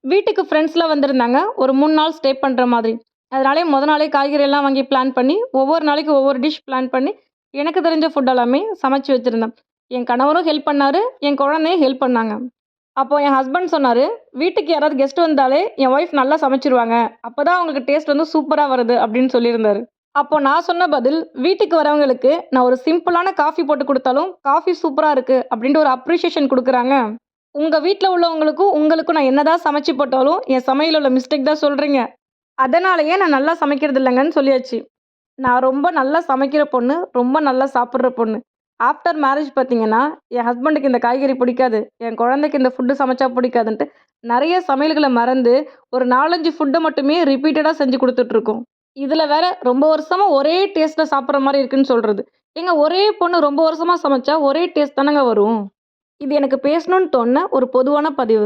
வீட்டுக்கு ஃப்ரெண்ட்ஸ்லாம் வந்திருந்தாங்க. ஒரு 3 நாள் ஸ்டே பண்ற மாதிரி. அதனாலயே மொத நாளே காய்கறி எல்லாம் வாங்கி பிளான் பண்ணி, ஒவ்வொரு நாளைக்கு ஒவ்வொரு டிஷ் பிளான் பண்ணி, எனக்கு தெரிஞ்ச ஃபுட் எல்லாமே சமைச்சு வச்சிருந்தேன். என் கணவரும் ஹெல்ப் பண்ணாரு. என் குழந்தையும் ஹெல்ப் பண்ணாங்க. அப்போ என் ஹஸ்பண்ட் சொன்னாரு, "வீட்டுக்கு யாராவது கெஸ்ட் வந்தாலே என் ஒய்ஃப் நல்லா சமைச்சுருவாங்க. அப்பதான் அவங்களுக்கு டேஸ்ட் வந்து சூப்பரா வருது." அப்படின்னு சொல்லியிருந்தாரு. அப்போ நான் சொன்ன பதில், "வீட்டுக்கு வரவங்களுக்கு நான் ஒரு சிம்பிளான காஃபி போட்டு குடுத்தாலும், காஃபி சூப்பரா இருக்கு." அப்படின்ட்டு ஒரு அப்ரிசியேஷன் குடுக்குறாங்க. உங்க வீட்ல உள்ளவங்களுக்கும், உங்களுக்கும் நான் என்னதான் சமைச்சு போட்டாலும், என் சமையல்ல உள்ள மிஸ்டேக் தான் சொல்றீங்க. அதனாலயே நான் நல்லா சமைக்கிறது இல்லங்கன்னு சொல்லியாச்சு. நான் ரொம்ப நல்லா சமைக்கிற பொண்ணு. ரொம்ப நல்லா சாப்பிடுற பொண்ணு. ஆஃப்டர் மேரேஜ் பார்த்தீங்கன்னா, என் ஹஸ்பண்டுக்கு இந்த காய்கறி பிடிக்காது. என் குழந்தைக்கு இந்த ஃபுட் சமைச்சா பிடிக்காதுன்ட்டு, நெறைய சமையல்கள மறந்து, ஒரு 4, 5 ஃபுட்ட மட்டுமே ரிப்பீட்டடா செஞ்சு குடுத்துட்டுருக்கோம். இதுல வேற ரொம்ப வருஷமா ஒரே டேஸ்ட்ல சாப்பிடுற மாரி இருக்குன்னு சொல்றது. ஏங்க ஒரே பொண்ணு ரொம்ப வருஷமா சமைச்சா, ஒரே டேஸ்ட் தானங்க வரும். இது எனக்கு பேசணும்னு தோணுன ஒரு பொதுவான பதிவு.